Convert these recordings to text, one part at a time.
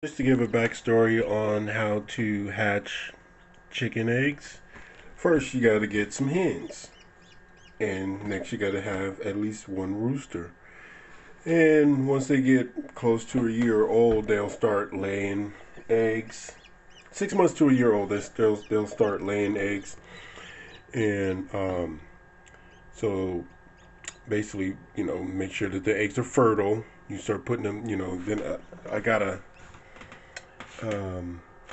Just to give a backstory on how to hatch chicken eggs, first you got to get some hens, and next you got to have at least one rooster. And once they get close to a year old, they'll start laying eggs. 6 months to a year old, they'll start laying eggs, and so basically, make sure that the eggs are fertile. You start putting them, Then I gotta I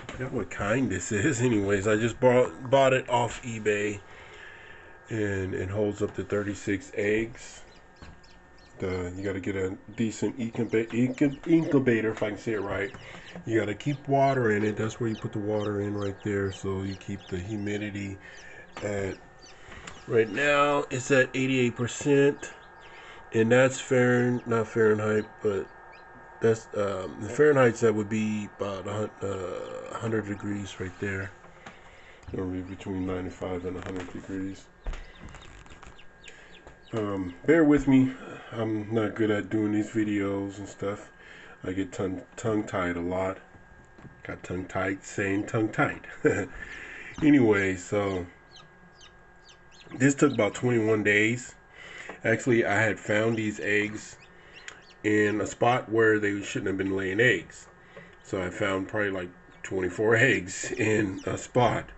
forgot what kind this is. Anyways, I just bought it off eBay, and it holds up to 36 eggs. You got to get a decent incubator, if I can say it right. You got to keep water in it. That's where you put the water in right there, so you keep the humidity at. Right now, it's at 88%, and that's not Fahrenheit, but that's the Fahrenheit. That would be about 100 degrees right there. It'll be between 95 and 100 degrees. Bear with me. I'm not good at doing these videos and stuff. I get tongue-tied a lot. Got tongue-tied saying tongue-tied. Anyway, so this took about 21 days. Actually, I had found these eggs in a spot where they shouldn't have been laying eggs. So I found probably like 24 eggs in a spot.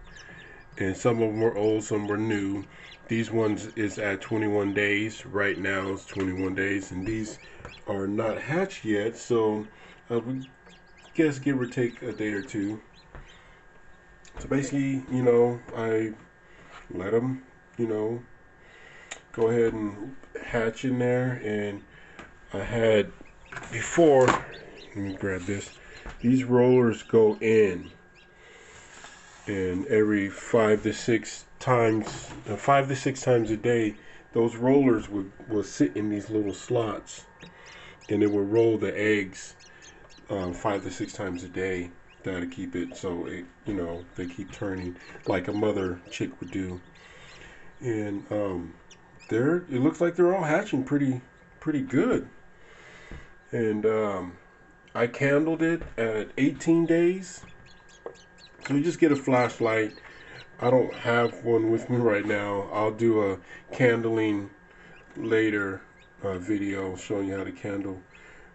And some of them were old, some were new. These ones is at 21 days. Right now it's 21 days, and these are not hatched yet. So I would guess give or take a day or two. So basically, I let them, go ahead and hatch in there. And I had before, let me grab this. These rollers go in, and every 5 to 6 times a day, those rollers will sit in these little slots, and it will roll the eggs 5 to 6 times a day. That'll keep it so they keep turning like a mother chick would do. And it looks like they're all hatching pretty good. And I candled it at 18 days. So you just get a flashlight. I don't have one with me right now. I'll do a candling later video showing you how to candle.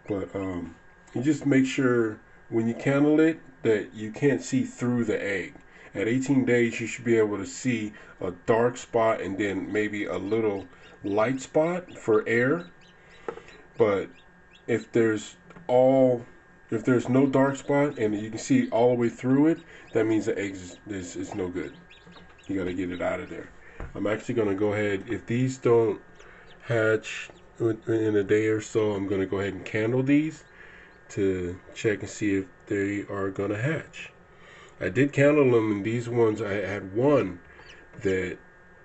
But you just make sure when you candle it that you can't see through the egg. At 18 days, you should be able to see a dark spot and then maybe a little light spot for air. But if there's no dark spot and you can see all the way through it, that means the egg is no good. You got to get it out of there. I'm actually going to go ahead, if these don't hatch in a day or so, I'm going to go ahead and candle these to check and see if they are going to hatch. I did candle them, and these ones, I had one that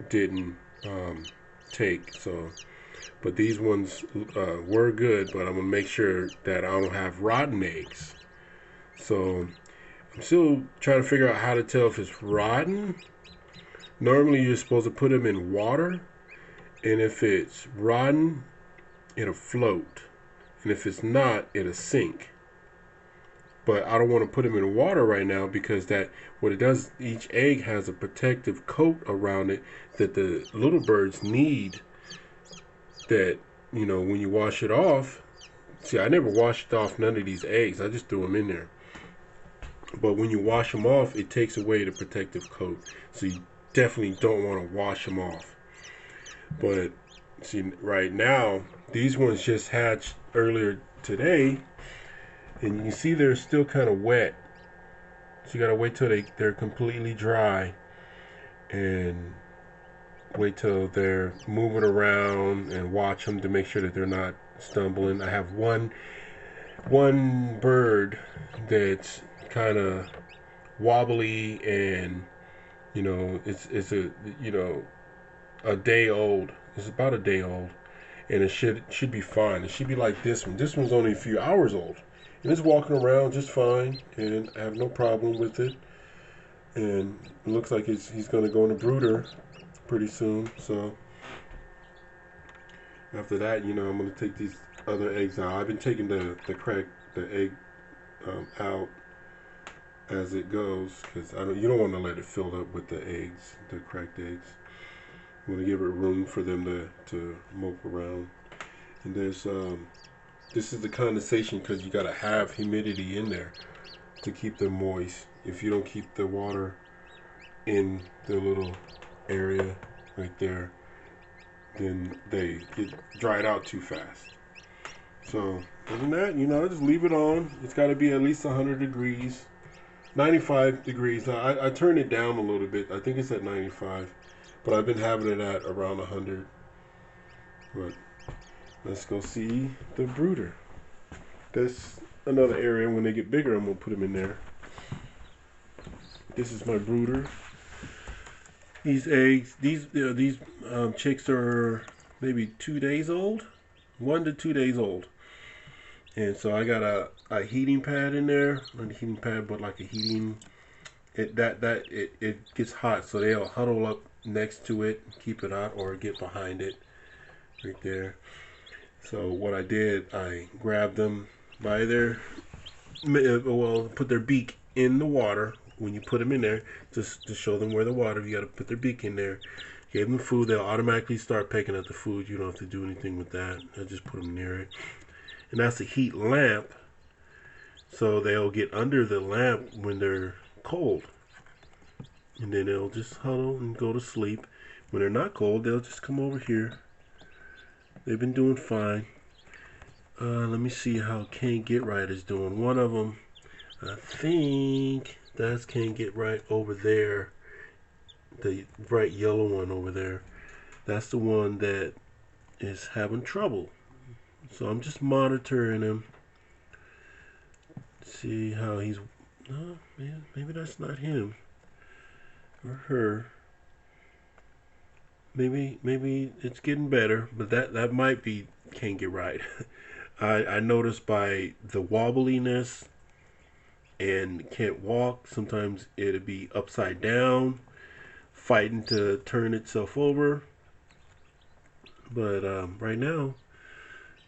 didn't take, so. But these ones were good, but I'm going to make sure that I don't have rotten eggs. So I'm still trying to figure out how to tell if it's rotten. Normally you're supposed to put them in water, and if it's rotten, it'll float. And if it's not, it'll sink. But I don't want to put them in water right now because what it does, each egg has a protective coat around it that the little birds need, that when you wash it off. See, I never washed off none of these eggs. I just threw them in there. But when you wash them off, it takes away the protective coat. So you definitely don't want to wash them off. But see, right now, these ones just hatched earlier today, and you can see they're still kind of wet. So you gotta wait till they're completely dry, and wait till they're moving around and watch them to make sure that they're not stumbling. I have one bird that's kind of wobbly, and it's a day old. It's about a day old, and it should be fine. It should be like this one. This one's only a few hours old, and it's walking around just fine, and I have no problem with it. And it looks like he's going to go in a brooder pretty soon. So after that, I'm going to take these other eggs out. I've been taking the egg out as it goes, because you don't want to let it fill up with the eggs, the cracked eggs. You want to give it room for them to mope around. And there's this is the condensation, because you got to have humidity in there to keep them moist. If you don't keep the water in the little area right there, then they get dried out too fast. So other than that, I just leave it on. It's got to be at least 100 degrees, 95 degrees. Now, I turned it down a little bit. I think it's at 95, but I've been having it at around 100. But let's go see the brooder. That's another area. When they get bigger, I'm gonna put them in there. This is my brooder. These eggs, these chicks are maybe 2 days old, 1 to 2 days old. And so I got a heating pad in there, not a heating pad, but like a heating. It gets hot, so they'll huddle up next to it, keep it hot, or get behind it, right there. So what I did, I grabbed them by their, put their beak in the water. When you put them in there, just to show them where the water, you got to put their beak in there. Gave them food, they'll automatically start pecking at the food. You don't have to do anything with that. I just put them near it. And that's a heat lamp, so they'll get under the lamp when they're cold. And then they'll just huddle and go to sleep. When they're not cold, they'll just come over here. They've been doing fine. Let me see how Can't Get Right is doing. One of them, I think that's Can't Get Right over there. The bright yellow one over there. That's the one that is having trouble. So I'm just monitoring him. See how he's... No, man, maybe that's not him. Or her. Maybe it's getting better, but that might be Can't Get Right. I noticed by the wobbliness and can't walk. Sometimes it'll be upside down, fighting to turn itself over. But right now,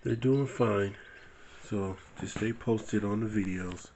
they're doing fine. So just stay posted on the videos.